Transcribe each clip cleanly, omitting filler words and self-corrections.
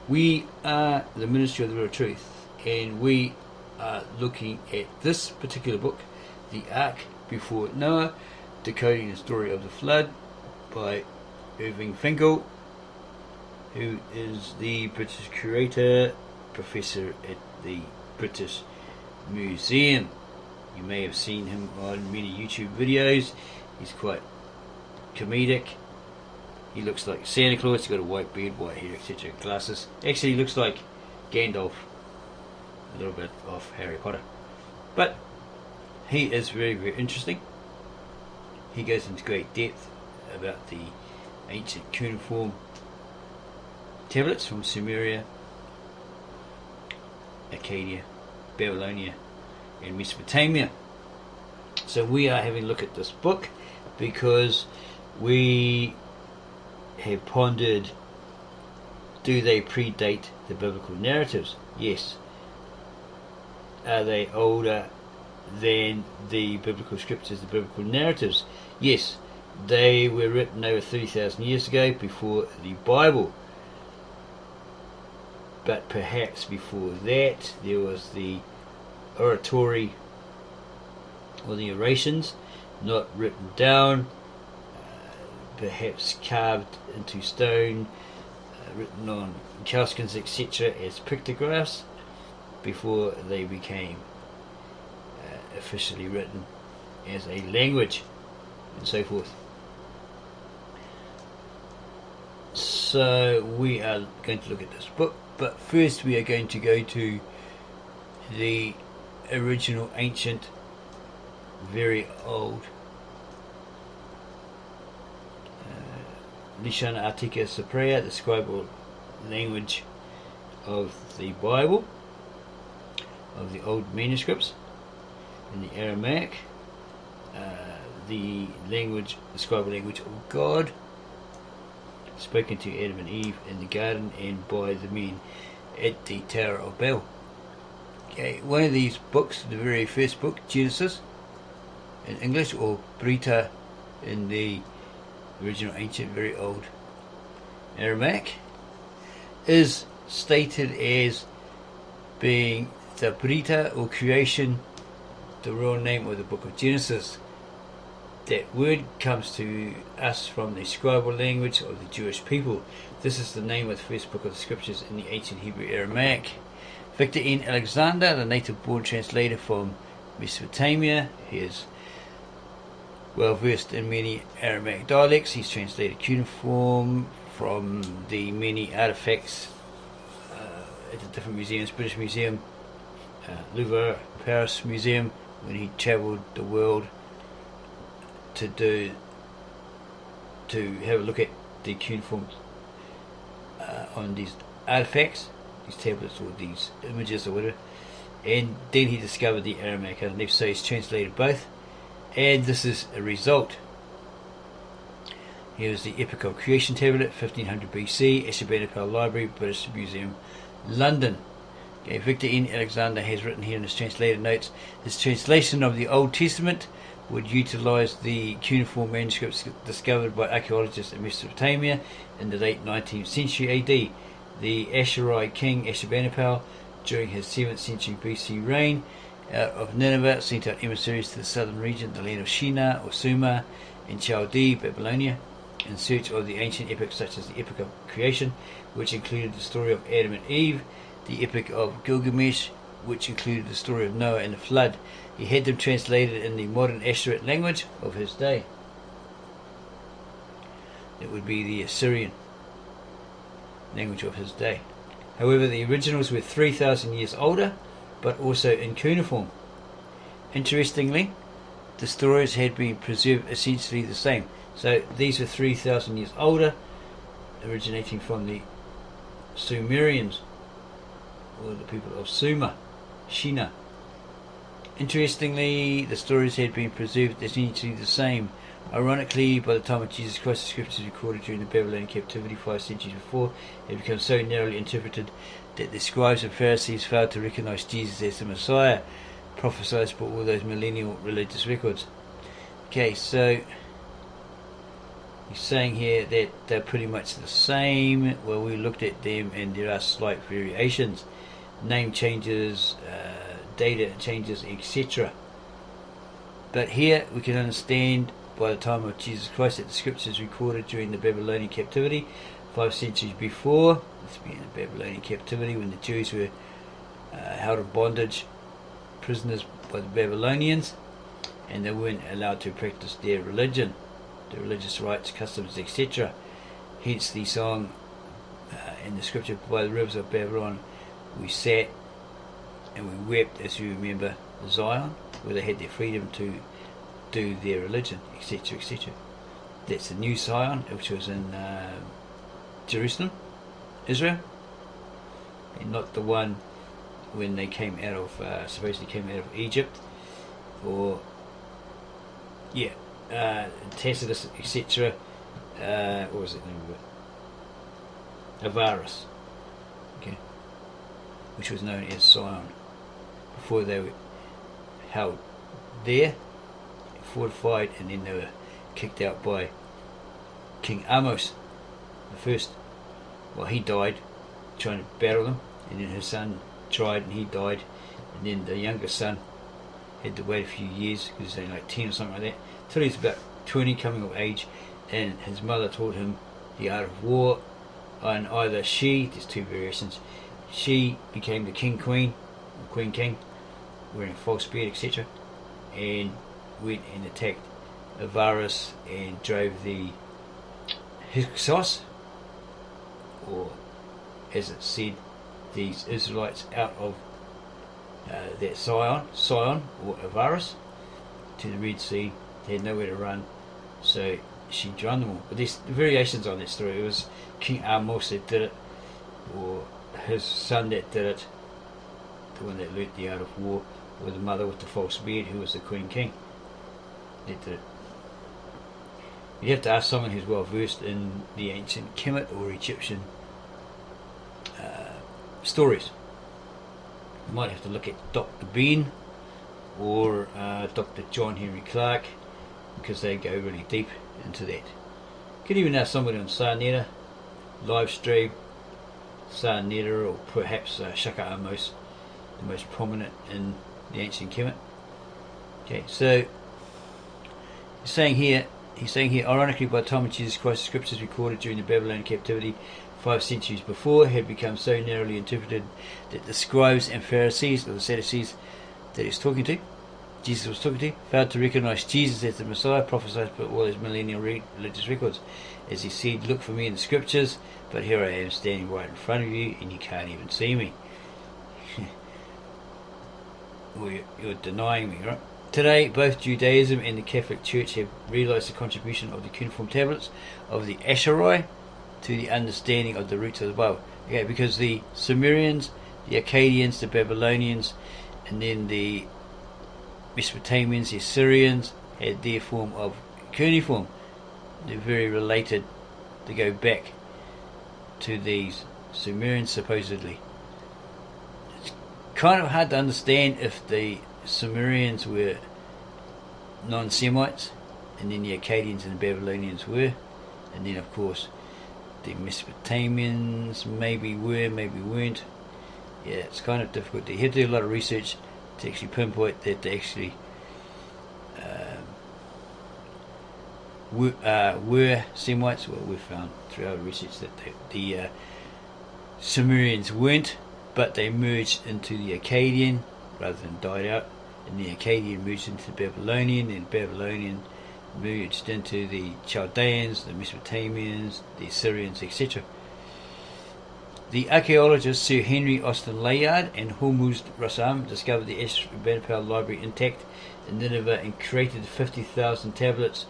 We are the Ministry of the Real Truth, and we are looking at this particular book, The Ark Before Noah, Decoding the Story of the Flood by Irving Finkel, who is the British curator, professor at the British Museum. You may have seen him on many YouTube videos. He's quite comedic. He looks like Santa Claus. He's got a white beard, white hair, etc. Glasses. Actually, he looks like Gandalf, a little bit of Harry Potter. But he is very, very interesting. He goes into great depth about the ancient cuneiform tablets from Sumeria, Arcadia, Babylonia, and Mesopotamia. So we are having a look at this book because we have pondered, do they predate the biblical narratives? Yes. Are they older than the biblical scriptures, the biblical narratives? Yes. They were written over 30,000 years ago, before the Bible. But perhaps before that there was the oratory or the orations, not written down, perhaps carved into stone, written on calskins, etc., as pictographs before they became officially written as a language, and so forth. So we are going to look at this book, but first we are going to go to the original ancient, very old Lishana Artica Cyprea, the scribal language of the Bible, of the old manuscripts, in the Aramaic, the language, the scribal language of God, spoken to Adam and Eve in the garden and by the men at the Tower of Babel. Okay, one of these books, the very first book, Genesis, in English, or Brita in the original ancient, very old Aramaic, is stated as being the Brita, or creation, the real name of the book of Genesis. That word comes to us from the scribal language of the Jewish people. This is the name of the first book of the scriptures in the ancient Hebrew Aramaic. Victor N. Alexander, the native-born translator from Mesopotamia, he is well versed in many Aramaic dialects. He's translated cuneiform from the many artifacts at the different museums, British Museum, Louvre, Paris Museum, when he travelled the world to have a look at the cuneiform on these artifacts, these tablets or these images or whatever, and then he discovered the Aramaic underneath, so he's translated both, and this is a result. Here's the Epic of Creation tablet, 1500 BC, Assyriology Library, British Museum, London. Okay, Victor N. Alexander has written here in his translated notes, his translation of the Old Testament would utilise the cuneiform manuscripts discovered by archaeologists in Mesopotamia in the late 19th century AD. The Assyriologist king Ashurbanipal, during his 7th century BC reign, out of Nineveh, sent out emissaries to the southern region, the land of Shinar or Sumer, in Chaldee, Babylonia, in search of the ancient epics such as the Epic of Creation, which included the story of Adam and Eve, the Epic of Gilgamesh, which included the story of Noah and the flood. He had them translated in the modern Assyrian language of his day. It would be the Assyrian language of his day. However, the originals were 3,000 years older, but also in cuneiform. Interestingly, the stories had been preserved essentially the same. So these are 3,000 years older, originating from the Sumerians, or the people of Sumer, Shinar. Interestingly, the stories had been preserved essentially the same. Ironically, by the time of Jesus Christ, the scriptures recorded during the Babylonian captivity 5 centuries before had become so narrowly interpreted that the scribes and Pharisees failed to recognize Jesus as the Messiah prophesied by all those millennial religious records. Okay, so He's saying here that they're pretty much the same. Well, we looked at them and there are slight variations. Name changes, data changes, etc. But here we can understand by the time of Jesus Christ that the scriptures recorded during the Babylonian captivity, 5 centuries before. This being the Babylonian captivity when the Jews were held in bondage, prisoners by the Babylonians, and they weren't allowed to practice their religion, their religious rites, customs, etc. Hence the song in the scripture, by the rivers of Babylon we sat and we wept, as you remember Zion, where they had their freedom to do their religion, etc., etc. That's the new Zion, which was in Jerusalem, Israel, and not the one when they came out of, supposedly came out of Egypt, or Tacitus, etc. What was it? Avaris, okay, which was known as Zion, before they were held there, fortified, and then they were kicked out by King Amos the first. Well, he died trying to battle them, and then his son tried and he died, and then the younger son had to wait a few years because he was only like 10 or something like that, till he was about 20, coming of age, and his mother taught him the art of war, and either there's two variations, she became the king-queen, or queen-king, wearing a false beard, etc., and went and attacked Avaris and drove the Hyksos, or as it said, these Israelites out of that Sion or Avaris to the Red Sea. They had nowhere to run, so she drowned them all. But there's variations on that story. It was King Amos that did it, or his son that did it, the one that learnt the art of war, or the mother with the false beard who was the queen king that did it. You have to ask someone who's well versed in the ancient Kemet or Egyptian stories. You might have to look at Dr. Ben or Dr. John Henry Clark, because they go really deep into that. You could even ask somebody on Sarneta, live stream, Sarneta, or perhaps Shaka Amos, the most prominent in the ancient Kemet. Okay, so he's saying here, ironically, by the time of Jesus Christ, the scriptures recorded during the Babylonian captivity 5 centuries before had become so narrowly interpreted that the scribes and Pharisees, or the Sadducees that Jesus was talking to, failed to recognize Jesus as the Messiah prophesied by all his millennial religious records. As he said, "Look for me in the scriptures, but here I am standing right in front of you and you can't even see me." Well, you're denying me, right? Today, both Judaism and the Catholic Church have realized the contribution of the cuneiform tablets of the Assyriology to the understanding of the roots of the Bible. Okay, because the Sumerians, the Akkadians, the Babylonians, and then the Mesopotamians, the Assyrians, had their form of cuneiform. They're very related. They go back to these Sumerians, supposedly. It's kind of hard to understand if the Sumerians were non-Semites, and then the Akkadians and the Babylonians were, and then of course the Mesopotamians maybe were, maybe weren't. Yeah, it's kind of difficult. You have to do a lot of research to actually pinpoint that they actually were Semites. Well, we've found through our research that the Sumerians weren't, but they merged into the Akkadian rather than died out, and the Akkadian merged into the Babylonian, and Babylonian merged into the Chaldeans, the Mesopotamians, the Assyrians, etc. The archaeologists Sir Henry Austin Layard and Hormuzd Rassam discovered the Ashurbanipal library intact in Nineveh and created 50,000 tablets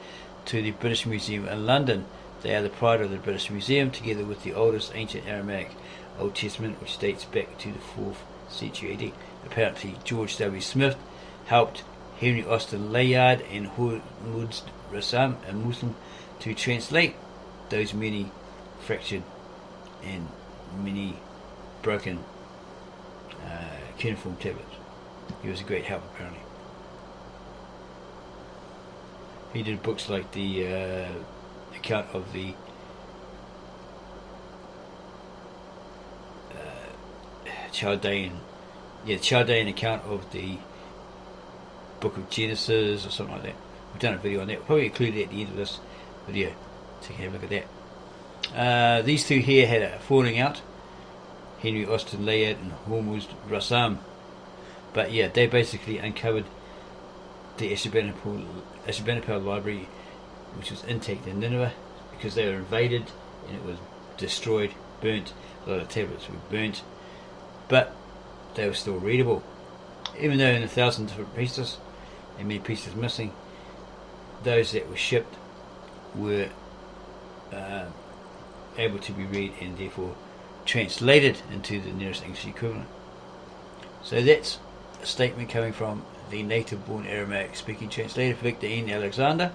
to the British Museum in London. They are the pride of the British Museum, together with the oldest ancient Aramaic Old Testament, which dates back to the 4th century AD. Apparently George W. Smith helped Henry Austin Layard and Hormuzd Rassam, a Muslim, to translate those many fractured and many broken cuneiform tablets. He was a great help, apparently. He did books like the account of the Chaldean account of the Book of Genesis or something like that. We've done a video on that. We'll probably include it at the end of this video, so you can have a look at that. These two here had a falling out, Henry Austin Layard and Hormuz Rassam. But yeah, they basically uncovered the Ashurbanipal library, which was intact in Nineveh, because they were invaded and it was destroyed, burnt. A lot of tablets were burnt, but they were still readable. Even though in 1,000 different pieces and many pieces missing, those that were shipped were able to be read and therefore translated into the nearest English equivalent. So that's a statement coming from the native-born Aramaic-speaking translator Victor N. Alexander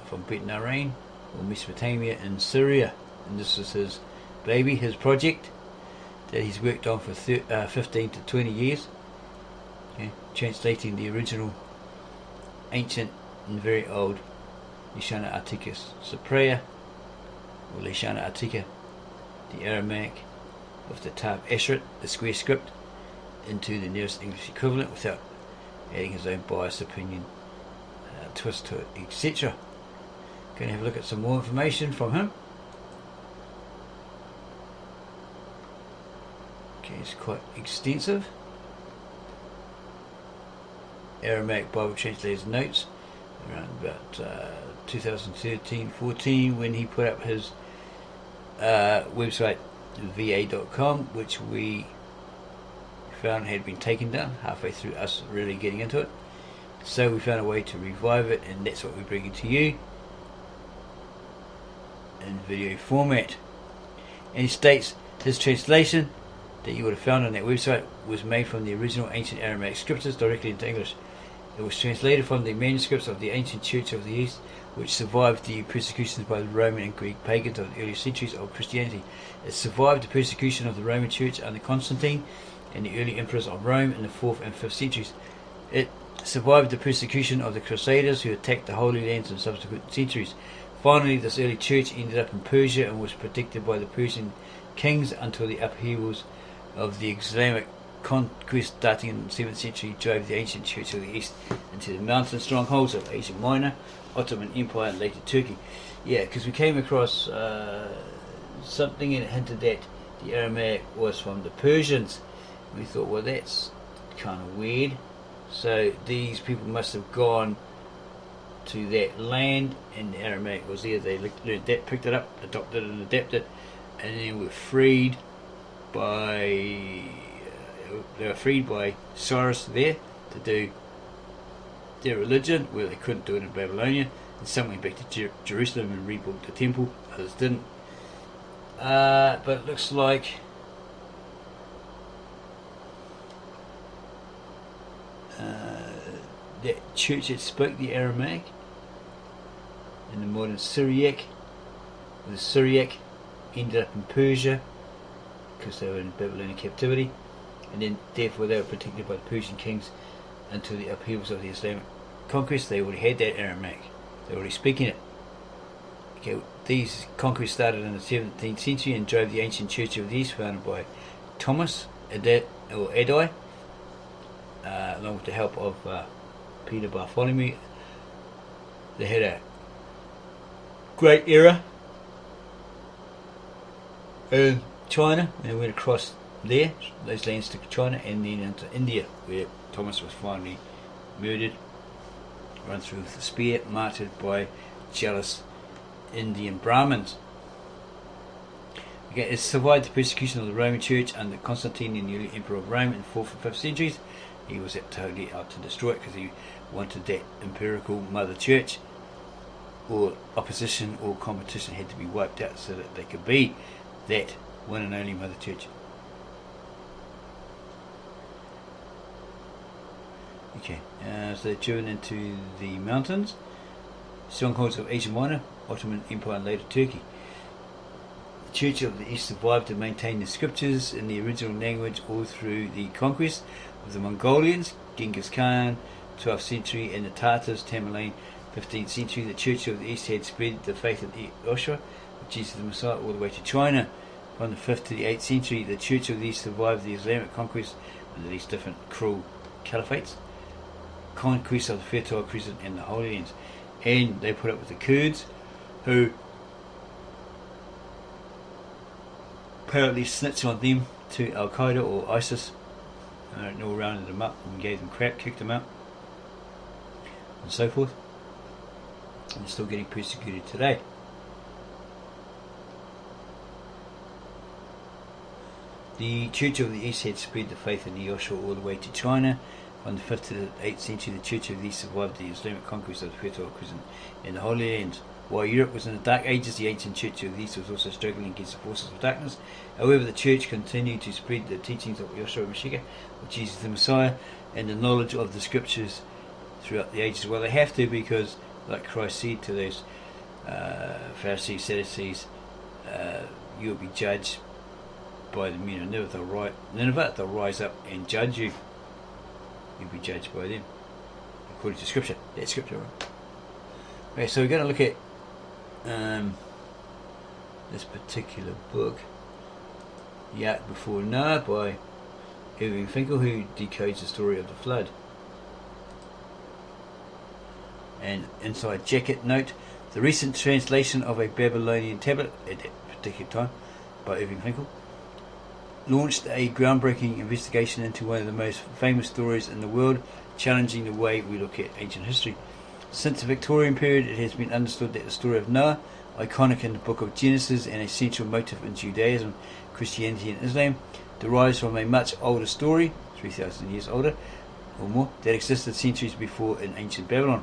from Bet Narain, or Mesopotamia in Syria. And this is his baby, his project that he's worked on for 15 to 20 years, translating the original ancient and very old Lishana Artica Cyprea, or Lishana Artica, the Aramaic of the Tav Asheret, the square script, into the nearest English equivalent without adding his own biased opinion, twist to it, etc. Going to have a look at some more information from him. Okay, it's quite extensive. Aramaic Bible Translator's Notes, around about 2013-14, when he put up his website va.com, which we found had been taken down halfway through us really getting into it. So we found a way to revive it, and that's what we're bringing to you in video format. And he states his translation that you would have found on that website was made from the original ancient Aramaic scriptures directly into English. It was translated from the manuscripts of the ancient Church of the East, which survived the persecutions by the Roman and Greek pagans of the early centuries of Christianity. It survived the persecution of the Roman Church under Constantine and the early emperors of Rome in the 4th and 5th centuries. It survived the persecution of the Crusaders who attacked the Holy Lands in subsequent centuries. Finally, this early church ended up in Persia and was protected by the Persian kings until the upheavals of the Islamic conquest starting in the 7th century drove the ancient Church of the East into the mountain strongholds of Asia Minor, Ottoman Empire and later Turkey. Yeah, because we came across something and it hinted that the Aramaic was from the Persians. We thought, well, that's kind of weird. So these people must have gone to that land and the Aramaic was there. They learned that, picked it up, adopted it and adapted, and then were freed by Cyrus there to do their religion, where they couldn't do it in Babylonian. And some went back to Jerusalem and rebuilt the temple, others didn't. But it looks like that church that spoke the Aramaic in the modern Syriac, the Syriac ended up in Persia because they were in Babylonian captivity, and then therefore they were protected by the Persian kings until the upheavals of the Islamic conquest. They already had that Aramaic, they were already speaking it. Okay, these conquests started in the 17th century and drove the ancient Church of the East, founded by Thomas Adai, along with the help of Peter Bartholomew. They had a great era in China, and they went across there, those lands to China, and then into India, where Thomas was finally murdered, run through with a spear, martyred by jealous Indian Brahmins. Okay, it survived the persecution of the Roman Church under Constantine, the early emperor of Rome, in the 4th and 5th centuries. He was totally out to destroy it because he wanted that empirical mother church. All opposition or competition had to be wiped out so that they could be that one and only mother church. Okay, so they're driven into the mountains, strongholds of Asia Minor, Ottoman Empire and later Turkey. The Church of the East survived to maintain the scriptures in the original language all through the conquest of the Mongolians, Genghis Khan, 12th century, and the Tartars, Tamerlane, 15th century, the Church of the East had spread the faith of Joshua, Jesus the Messiah, all the way to China. From the 5th to the 8th century, the Church of the East survived the Islamic conquest under these different cruel caliphates, conquest of the Fertile Crescent and the Holy Lands. And they put up with the Kurds, who apparently snitched on them to Al Qaeda or ISIS. And all rounded them up and gave them crap, kicked them out, and so forth. And they're still getting persecuted today. The Church of the East had spread the faith of Joshua all the way to China. From the 5th to the 8th century, the Church of the East survived the Islamic conquest of the Fertile Crescent and the Holy Lands. While Europe was in the Dark Ages, the ancient Church of the East was also struggling against the forces of darkness. However, the Church continued to spread the teachings of Joshua Mashiach, of Jesus the Messiah, and the knowledge of the Scriptures throughout the ages. Well, they have to, because, like Christ said to those Pharisees, Sadducees, you'll be judged by the men of Nineveh. They'll rise up and judge you. You'll be judged by them, according to Scripture. That's Scripture, right? Okay, so we're going to look at this particular book, The Ark Before Noah, by Irving Finkel, who decodes the story of the flood. And inside jacket note, the recent translation of a Babylonian tablet at that particular time by Irving Finkel launched a groundbreaking investigation into one of the most famous stories in the world, challenging the way we look at ancient history. Since the Victorian period, it has been understood that the story of Noah, iconic in the book of Genesis and a central motif in Judaism, Christianity and Islam, derives from a much older story, 3,000 years older or more, that existed centuries before in ancient Babylon.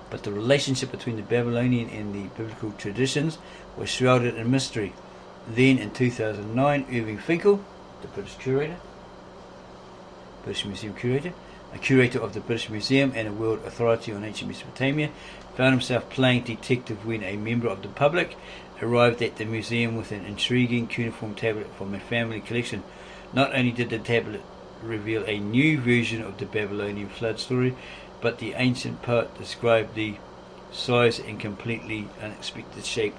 But the relationship between the Babylonian and the biblical traditions was shrouded in mystery. Then in 2009, Irving Finkel, the British Museum curator, a curator of the British Museum and a world authority on ancient Mesopotamia, found himself playing detective when a member of the public arrived at the museum with an intriguing cuneiform tablet from a family collection. Not only did the tablet reveal a new version of the Babylonian flood story, but the ancient poet described the size and completely unexpected shape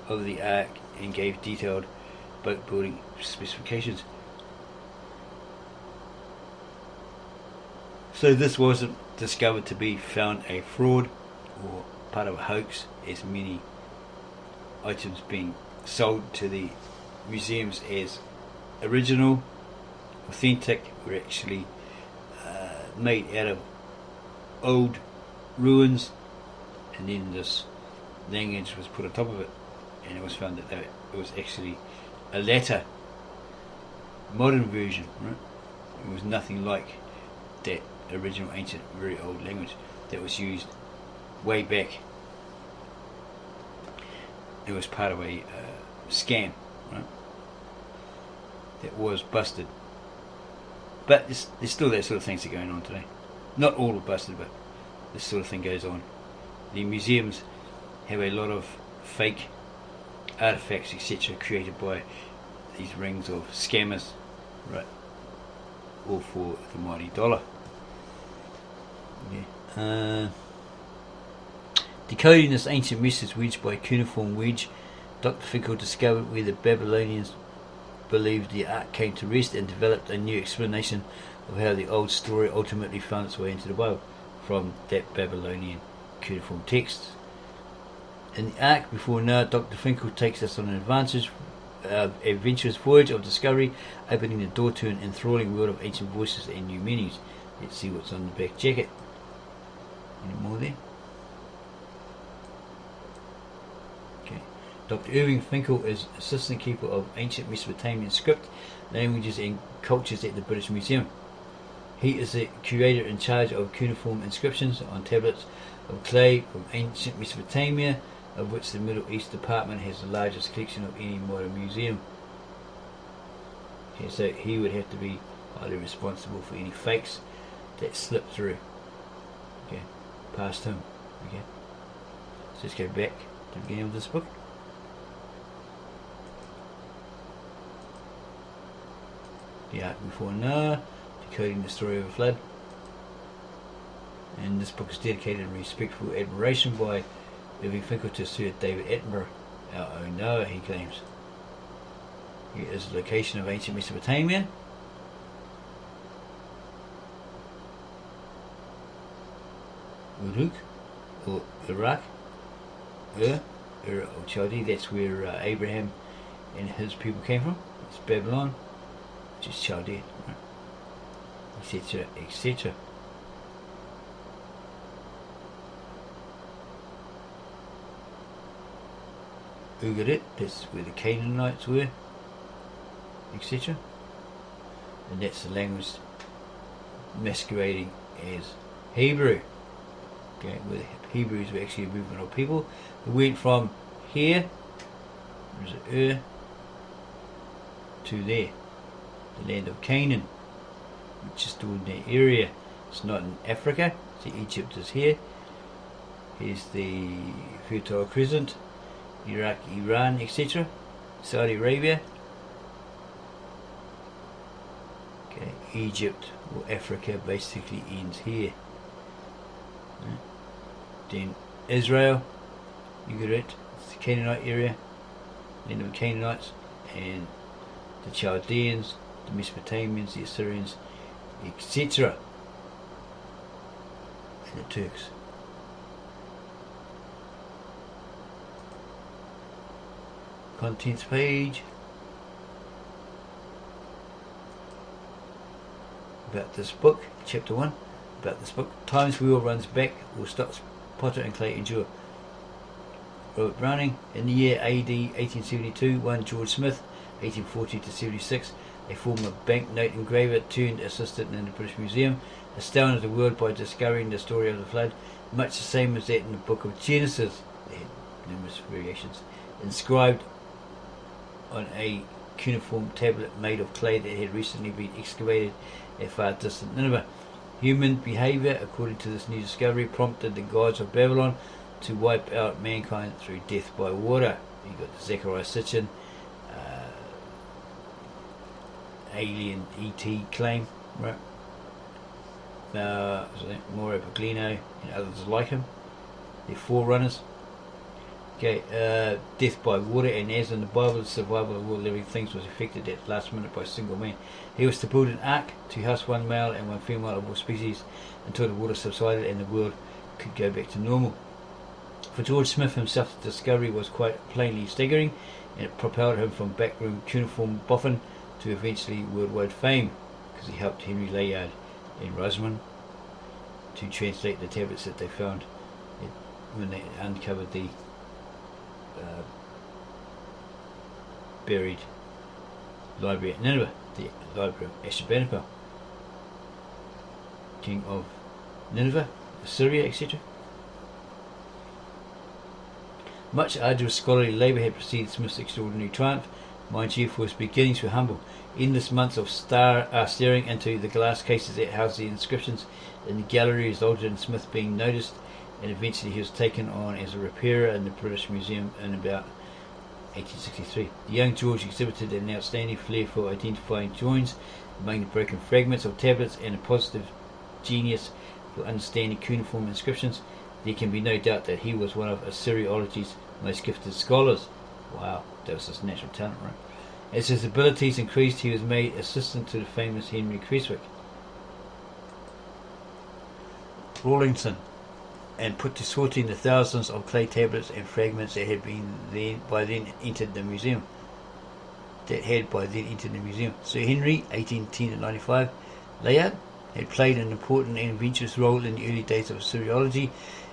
of the ark and gave detailed boat building specifications. So this wasn't discovered to be found a fraud or part of a hoax, as many items being sold to the museums as original, authentic, were actually made out of old ruins, and then this language was put on top of it, and it was found that it was actually a later modern version, right? It was nothing like that original ancient very old language that was used way back. It was part of a scam, right, that was busted. But there's still that sort of things that are going on today. Not all are busted, but this sort of thing goes on. The museums have a lot of fake artifacts, etc., created by these rings of scammers, right? All for the mighty dollar. Yeah. Decoding this ancient message wedge by cuneiform wedge, Dr. Finkel discovered where the Babylonians believed the ark came to rest and developed a new explanation of how the old story ultimately found its way into the Bible from that Babylonian cuneiform text. In the Ark Before Noah, Dr. Finkel takes us on an adventurous voyage of discovery, opening the door to an enthralling world of ancient voices and new meanings. Let's see what's on the back jacket. Any more there? Okay. Dr. Irving Finkel is assistant keeper of ancient Mesopotamian script, languages and cultures at the British Museum. He is the curator in charge of cuneiform inscriptions on tablets of clay from ancient Mesopotamia, of which the Middle East department has the largest collection of any modern museum. Okay, so he would have to be highly responsible for any fakes that slip through. Okay, past him. Okay, so let's go back to the beginning of this book. The Ark Before Noah, decoding the story of a flood. And this book is dedicated in respectful admiration by Irving Finkel to Sir David Attenborough, our own Noah, he claims. Here is the location of ancient Mesopotamia. Uruk, or Iraq, Ur of Chaldea, that's where Abraham and his people came from. It's Babylon, which is Chaldea, etc., etc. Ugarit, that's where the Canaanites were, etc. And that's the language masquerading as Hebrew. Okay, where the Hebrews were actually a movement of people who went from here, there's Ur, to there, the land of Canaan, which is still in that area. It's not in Africa. See, Egypt is here. Here's the Fertile Crescent, Iraq, Iran, etc. Saudi Arabia. Okay, Egypt or Africa basically ends here. Right. Then Israel, you get it, it's the Canaanite area, land of the Canaanites, and the Chaldeans, the Mesopotamians, the Assyrians, etc. And the Turks. Contents page. About this book, chapter 1. About this book. Time's wheel runs back, will stop Potter and Clay endure. Robert Browning. In the year AD 1872, one George Smith, 1840 to 76, a former banknote engraver turned assistant in the British Museum, astounded the world by discovering the story of the flood, much the same as that in the book of Genesis. They had numerous variations. Inscribed on a cuneiform tablet made of clay that had recently been excavated at far distant Nineveh. Human behaviour, according to this new discovery, prompted the gods of Babylon to wipe out mankind through death by water. You got the Zechariah Sitchin, alien ET claim, right? Mauro Paglino and others like him. They're forerunners. Okay, death by water, and as in the Bible, the survival of all living things was effected at last minute by a single man. He was to build an ark to house one male and one female of all species until the water subsided and the world could go back to normal. For George Smith himself, the discovery was quite plainly staggering, and it propelled him from backroom cuneiform boffin to eventually worldwide fame, because he helped Henry Layard and Rosamond to translate the tablets that they found when they uncovered the buried library at Nineveh, the library of Ashurbanipal, king of Nineveh, Assyria, etc. Much arduous scholarly labour had preceded Smith's extraordinary triumph. Mind you, for his beginnings were humble. Endless months of staring into the glass cases that housed the inscriptions in the gallery resulted in Smith being noticed, and eventually he was taken on as a repairer in the British Museum in about 1863. The young George exhibited an outstanding flair for identifying joins among the broken fragments of tablets and a positive genius for understanding cuneiform inscriptions. There can be no doubt that he was one of Assyriology's most gifted scholars. Wow, that was his natural talent, right? As his abilities increased, he was made assistant to the famous Henry Creswick Rawlinson, and put to sorting the thousands of clay tablets and fragments that had by then entered the museum. Sir Henry, 1810 to 95, Layard, had played an important and adventurous role in the early days of Assyriology,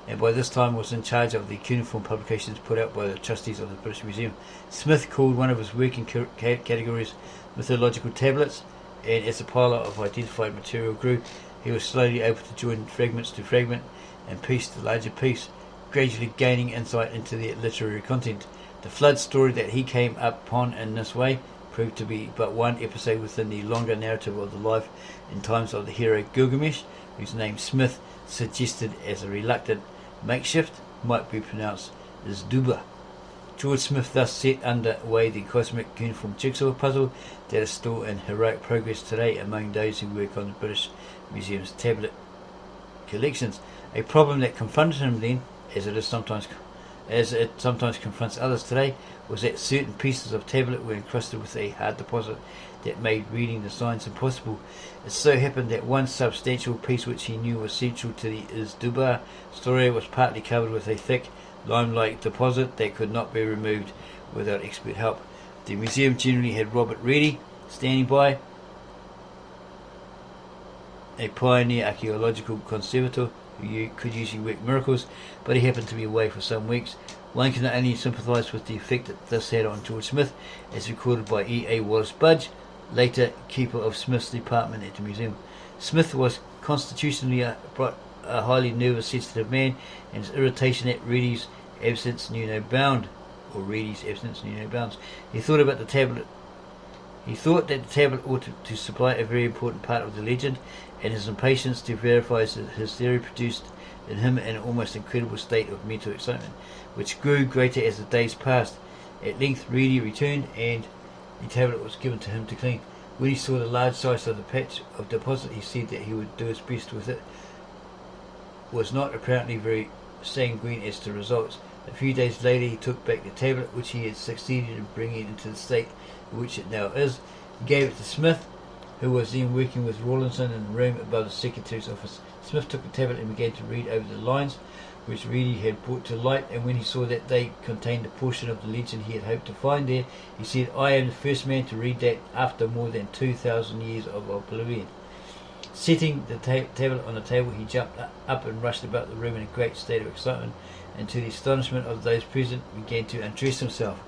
and by this time was in charge of the cuneiform publications put out by the trustees of the British Museum. Smith called one of his working categories mythological tablets, and as the pile of identified material grew, he was slowly able to join fragments to fragment and piece to larger piece, gradually gaining insight into their literary content. The flood story that he came upon in this way proved to be but one episode within the longer narrative of the life and times of the hero Gilgamesh, whose name Smith suggested as a reluctant makeshift might be pronounced as Duba. George Smith thus set under way the cosmic cuneiform jigsaw puzzle that is still in heroic progress today among those who work on the British Museum's tablet collections. A problem that confronted him then, as it sometimes confronts others today, was that certain pieces of tablet were encrusted with a hard deposit that made reading the signs impossible. It so happened that one substantial piece which he knew was central to the Izdubar story was partly covered with a thick, lime-like deposit that could not be removed without expert help. The museum generally had Robert Reedy standing by, a pioneer archaeological conservator who could usually work miracles, but he happened to be away for some weeks. One can only sympathise with the effect that this had on George Smith, as recorded by E.A. Wallace Budge, later keeper of Smith's department at the museum. Smith was constitutionally a highly nervous, sensitive man, and his irritation at Reedy's absence knew no bounds. He thought that the tablet ought to supply a very important part of the legend, and his impatience to verify his theory produced in him an almost incredible state of mental excitement, which grew greater as the days passed. At length Reedy returned, and the tablet was given to him to clean. When he saw the large size of the patch of deposit, he said that he would do his best with it. Was not apparently very sanguine as to results. A few days later he took back the tablet, which he had succeeded in bringing into the state in which it now is. He gave it to Smith, who was then working with Rawlinson in the room above the secretary's office. Smith took the tablet and began to read over the lines which Reedy had brought to light, and when he saw that they contained a portion of the legend he had hoped to find there, he said, "I am the first man to read that after more than 2,000 years of oblivion." Setting the tablet on the table, he jumped up and rushed about the room in a great state of excitement, and to the astonishment of those present began to undress himself.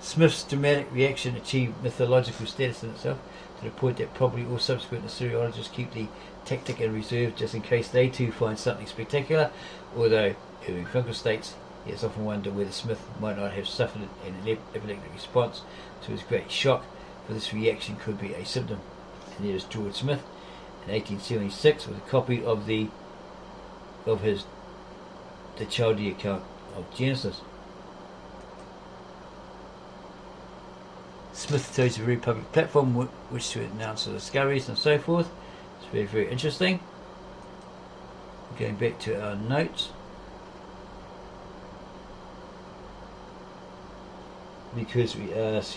Smith's dramatic reaction achieved mythological status in itself, to the point that probably all subsequent Assyriologists keep the tactic in reserve just in case they too find something spectacular, although Irving Finkel states he has often wondered whether Smith might not have suffered an epileptic response to his great shock, for this reaction could be a symptom. And there is George Smith in 1876 with a copy of the Chaldee account of Genesis. Smith chose a very public platform which to announce the discoveries and so forth. It's very, very interesting. Going back to our notes, because we ask,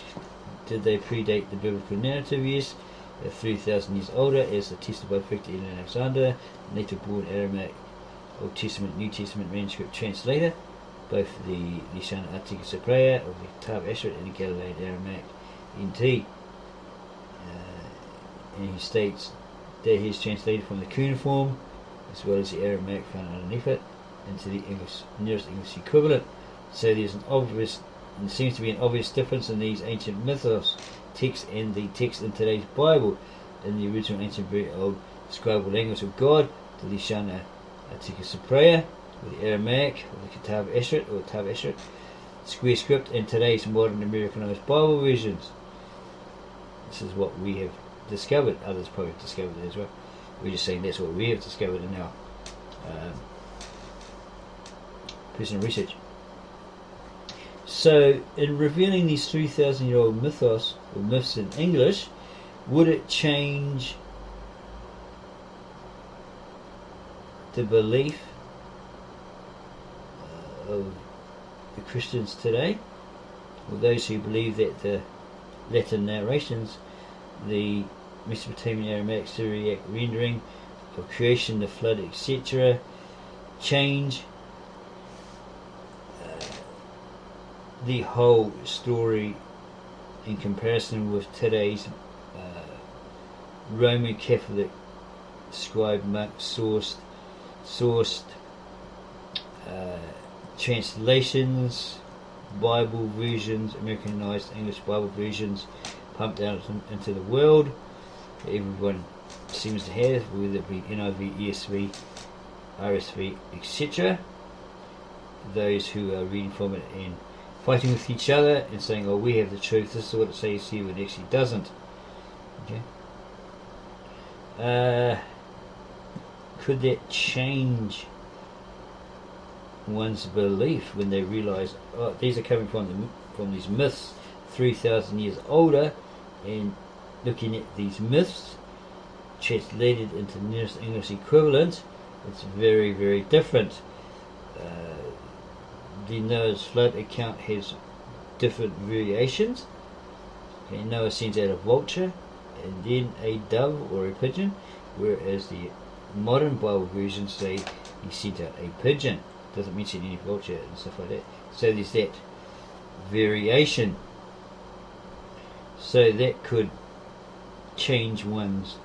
did they predate the biblical narrative? Yes, they're 3,000 years older, as attested by Victor and Alexander, native-born Aramaic Old Testament, New Testament manuscript translator, both the Lishana Attica Cypraea of the Tav Ashret and the Galilean Aramaic NT. And he states that he is translated from the cuneiform as well as the Aramaic found underneath it into the nearest English equivalent. So there seems to be an obvious difference in these ancient mythos texts and the text in today's Bible. In the original ancient very old scribal language of God, the Lishana Attica Cypraea, or the Aramaic, or the Tav Ashret, square script, and today's modern Americanized Bible versions. This is what we have discovered. Others probably have discovered it as well. We're just saying that's what we have discovered in our personal research. So, in revealing these 3,000-year-old mythos, or myths in English, would it change the belief of the Christians today, or those who believe that the Latin narrations, the Mesopotamian, Aramaic, Syriac rendering of creation, the flood, etc., change the whole story in comparison with today's Roman Catholic scribe monk sourced translations, Bible versions, Americanized English Bible versions pumped out into the world that everyone seems to have, whether it be NIV, ESV, RSV, etc. Those who are reading from it and fighting with each other and saying, "Oh, we have the truth, this is what it says here," but it actually doesn't. Okay. Could that change one's belief when they realise, oh, these are coming from these myths 3,000 years older, and looking at these myths translated into the nearest English equivalent, It's very, very different. The Noah's flood account has different variations. Okay, Noah sends out a vulture and then a dove or a pigeon, whereas the modern Bible versions say he sent out a pigeon. Doesn't mention any vulture and stuff like that. So there's that variation. So that could change one's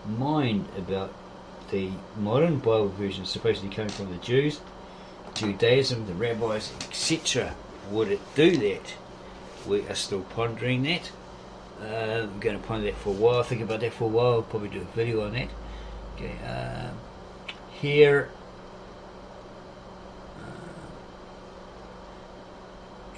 mind about the modern Bible version supposedly coming from the Jews, Judaism, the rabbis, etc. Would it do that? We are still pondering that. I'm going to ponder that for a while, think about that for a while, I'll probably do a video on that. Okay, here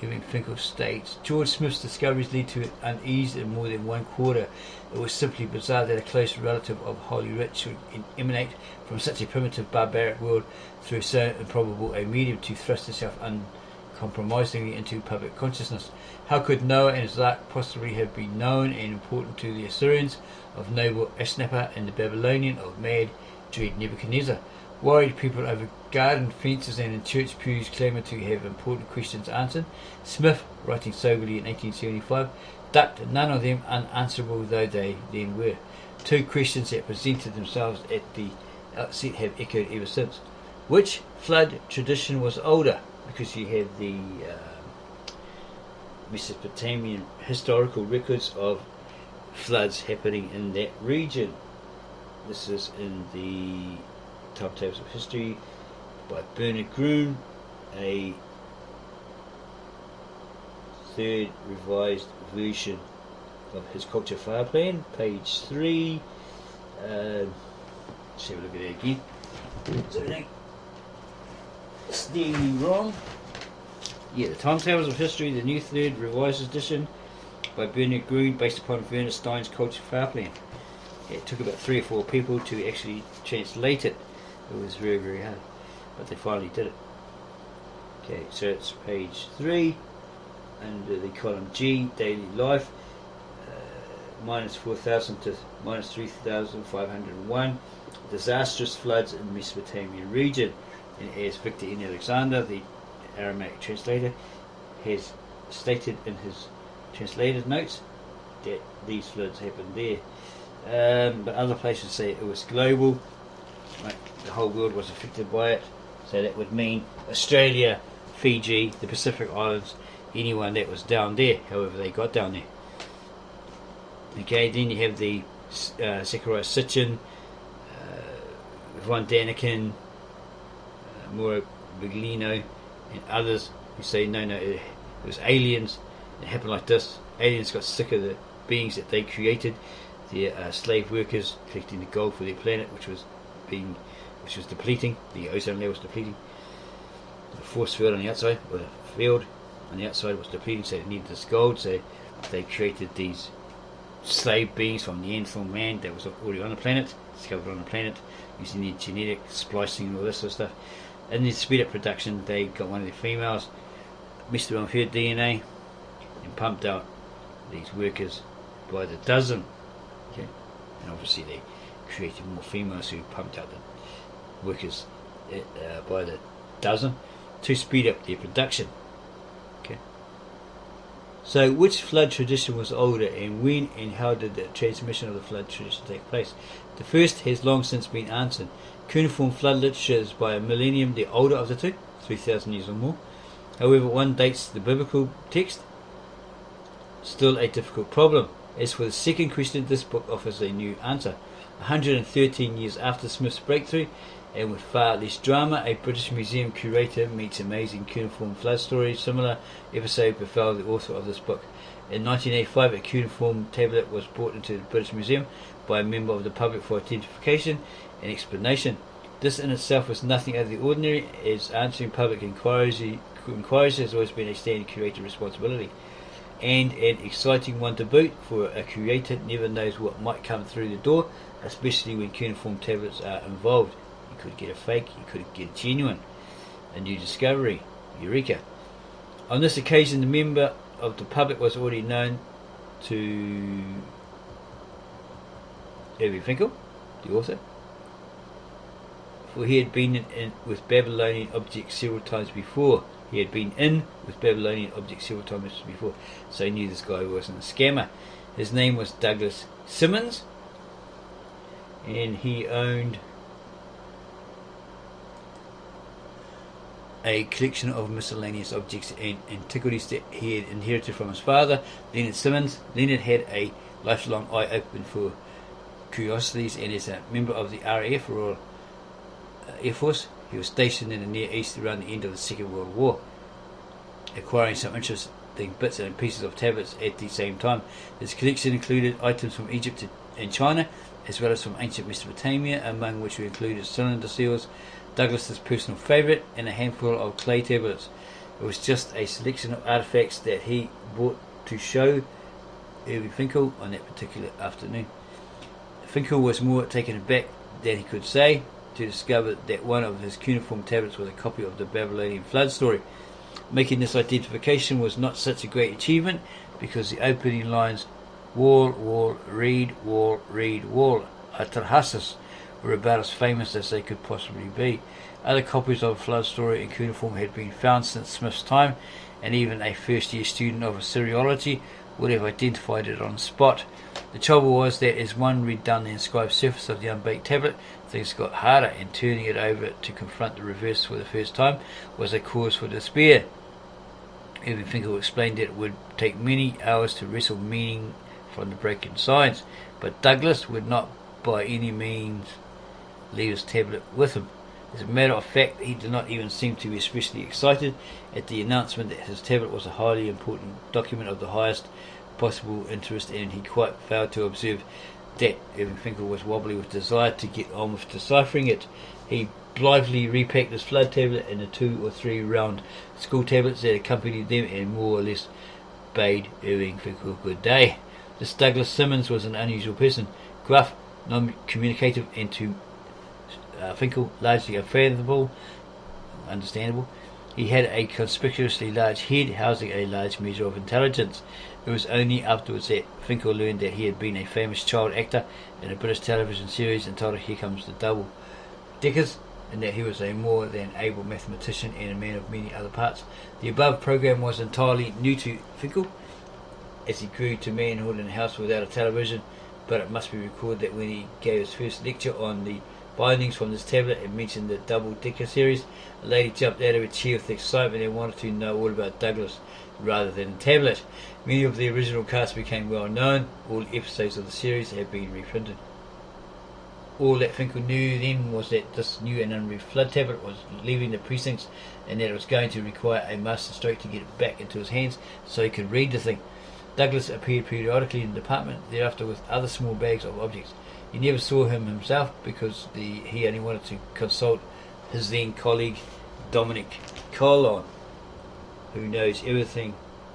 Irving Finkel states, George Smith's discoveries lead to unease in more than one quarter. It was simply bizarre that a close relative of Holy Writ should emanate from such a primitive, barbaric world through so improbable a medium to thrust itself uncompromisingly into public consciousness. How could Noah and his ark possibly have been known and important to the Assyrians of noble Asnapper and the Babylonian of mad, dread Nebuchadnezzar? Worried people over garden fences and in church pews clamour to have important questions answered. Smith, writing soberly in 1875, ducked none of them, unanswerable though they then were. Two questions that presented themselves at the outset have echoed ever since. Which flood tradition was older? Because you have the Mesopotamian historical records of floods happening in that region. This is in the Timetables of History by Bernard Groon, a third revised version of his culture fire plan, page 3. Let's have a look at it again. So everything steering me wrong. Yeah, the Timetables of History, the new third revised edition by Bernard Groon, based upon Werner Stein's culture fire plan. It took about 3 or 4 people to actually translate it. It was very, very hard, but they finally did it. Okay, so it's page 3 under the column G, daily life, minus 4,000 to minus 3,501, disastrous floods in the Mesopotamian region. And as Victor N. Alexander, the Aramaic translator, has stated in his translated notes that these floods happened there. But other places say it was global. Right, the whole world was affected by it, so that would mean Australia, Fiji, the Pacific Islands, anyone that was down there, however they got down there. Okay, then you have the Zechariah Sitchin, Von Daniken, Maura Biglino, and others who say no, it was aliens. It happened like this. Aliens got sick of the beings that they created, the slave workers collecting the gold for their planet, which was depleting. The ozone level was depleting. The force field on the outside, or the field on the outside was depleting, so it needed this gold. So they created these slave beings from Neanderthal man that was already on the planet, discovered on the planet, using their genetic splicing and all this sort of stuff. And then to speed up production, they got one of their females, messed around with her DNA, and pumped out these workers by the dozen. Okay, and obviously they created more females who pumped out the workers by the dozen to speed up their production. Okay. So which flood tradition was older, and when and how did the transmission of the flood tradition take place? The first has long since been answered. Cuneiform flood literature is by a millennium the older of the two, 3,000 years or more. However, one dates the biblical text. Still a difficult problem. As for the second question, this book offers a new answer. 113 years after Smith's breakthrough, and with far less drama, a British museum curator meets amazing cuneiform flood stories. Similar episode befell the author of this book. In 1985, a cuneiform tablet was brought into the British Museum by a member of the public for identification and explanation. This in itself was nothing out of the ordinary, as answering public inquiries has always been a standard curator responsibility, and an exciting one to boot, for a curator never knows what might come through the door, especially when cuneiform tablets are involved. You could get a fake, you could get a genuine, a new discovery, eureka. On this occasion, the member of the public was already known to Irving Finkel, the author, for he had been in with Babylonian objects several times before. He had been in with Babylonian objects several times before, so he knew this guy wasn't a scammer. His name was Douglas Simmons, and he owned a collection of miscellaneous objects and antiquities that he had inherited from his father, Leonard Simmons. Leonard had a lifelong eye open for curiosities, and as a member of the RAF, Royal Air Force, he was stationed in the Near East around the end of the Second World War, acquiring some interesting bits and pieces of tablets at the same time. His collection included items from Egypt and China, as well as from ancient Mesopotamia, among which were included cylinder seals, Douglas's personal favourite, and a handful of clay tablets. It was just a selection of artefacts that he brought to show Irving Finkel on that particular afternoon. Finkel was more taken aback than he could say to discover that one of his cuneiform tablets was a copy of the Babylonian flood story. Making this identification was not such a great achievement, because the opening lines, wall, wall, read, wall, Atarhassus, were about as famous as they could possibly be. Other copies of the flood story in cuneiform had been found since Smith's time, and even a first-year student of Assyriology would have identified it on the spot. The trouble was that as one read down the inscribed surface of the unbaked tablet, things got harder, and turning it over to confront the reverse for the first time was a cause for despair. Irving Finkel explained that it would take many hours to wrestle meaning from the broken signs, but Douglas would not by any means leave his tablet with him. As a matter of fact, he did not even seem to be especially excited at the announcement that his tablet was a highly important document of the highest possible interest, and he quite failed to observe that Irving Finkel was wobbly with desire to get on with deciphering it. He blithely repacked his flood tablet and the 2 or 3 round school tablets that accompanied them, and more or less bade Irving Finkel good day. This Douglas Simmons was an unusual person, gruff, non-communicative, and to Finkel largely unfathomable, understandable. He had a conspicuously large head, housing a large measure of intelligence. It was only afterwards that Finkel learned that he had been a famous child actor in a British television series entitled Here Comes the Double Deckers, and that he was a more than able mathematician and a man of many other parts. The above program was entirely new to Finkel, as he grew to manhood in a house without a television, but it must be recorded that when he gave his first lecture on the bindings from this tablet and mentioned the Double Decker series, a lady jumped out of her chair with excitement and wanted to know all about Douglas rather than the tablet. Many of the original cast became well known. All episodes of the series have been reprinted. All that Finkel knew then was that this new and unread flood tablet was leaving the precincts, and that it was going to require a master stroke to get it back into his hands so he could read the thing. Douglas appeared periodically in the department thereafter with other small bags of objects. He never saw him himself because he only wanted to consult his then colleague Dominic Colon, who knows everything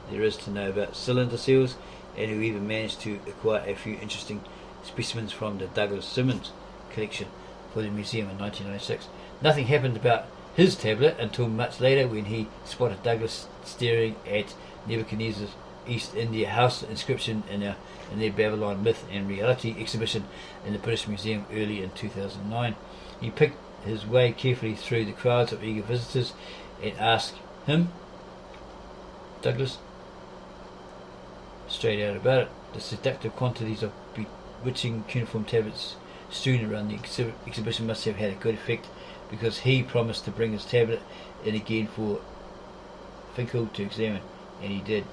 there is to know about cylinder seals, and who even managed to acquire a few interesting specimens from the Douglas Simmons collection for the museum in 1996. Nothing happened about his tablet until much later, when he spotted Douglas staring at Nebuchadnezzar's East India House inscription in their Babylon Myth and Reality exhibition in the British Museum early in 2009. He picked his way carefully through the crowds of eager visitors and asked him, Douglas, straight out about it. The seductive quantities of bewitching cuneiform tablets strewn around the exhibition must have had a good effect, because he promised to bring his tablet in again for Finkel to examine, and he did.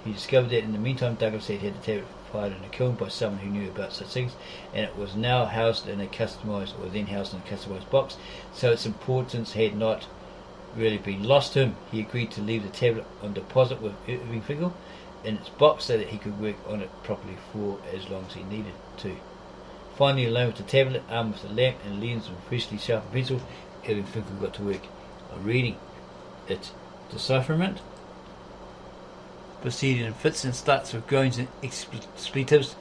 He discovered that in the meantime Douglas had had the tablet fired in a kiln by someone who knew about such things, and it was now housed in a customized, or then housed in a customized box, so its importance had not really been lost to him. He agreed to leave the tablet on deposit with Irving Finkel in its box so that he could work on it properly for as long as he needed to. Finally, alone with the tablet, armed with a lamp and a lens and freshly sharpened pencil, Irving Finkel got to work on reading it. Decipherment proceeded in fits and starts with groans and expletives,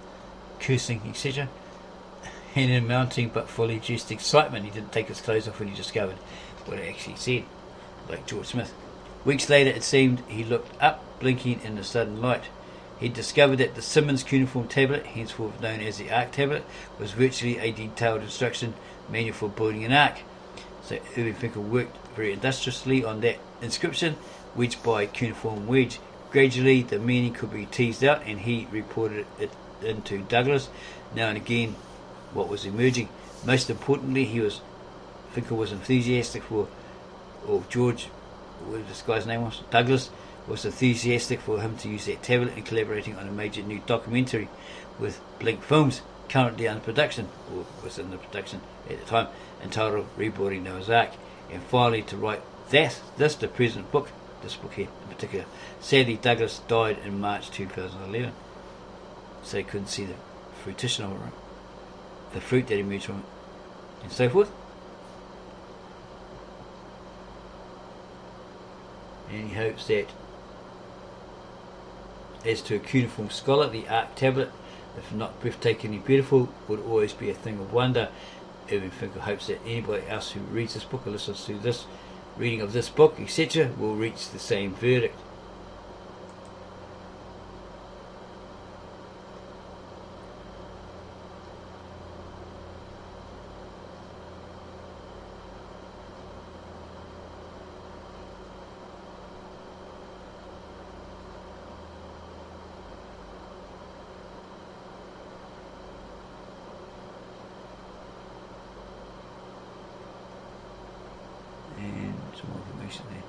cursing, etc. And in mounting but fully dressed excitement, he didn't take his clothes off when he discovered what it actually said, like George Smith. Weeks later, it seemed, he looked up, blinking in the sudden light. He discovered that the Simmons cuneiform tablet, henceforth known as the Ark tablet, was virtually a detailed instruction manual for building an ark. So Irving Finkel worked very industriously on that inscription, wedge by cuneiform wedge. Gradually the meaning could be teased out, and he reported it into Douglas. Now and again what was emerging. Most importantly, Finkel was enthusiastic for, or George, whatever this guy's name was, Douglas, was enthusiastic for him to use that tablet in collaborating on a major new documentary with Blink Films, currently under production, or was in the production at the time, entitled Rebuilding Noah's Ark, and finally to write the present book, this book here in particular. Sadly, Douglas died in March 2011, so he couldn't see the fruition of it, right? The fruit that emerged from it, and so forth. And he hopes that, as to a cuneiform scholar, the Ark tablet, if not breathtakingly beautiful, would always be a thing of wonder. Irving Finkel hopes that anybody else who reads this book or listens to this reading of this book, etc., will reach the same verdict. And some more information there.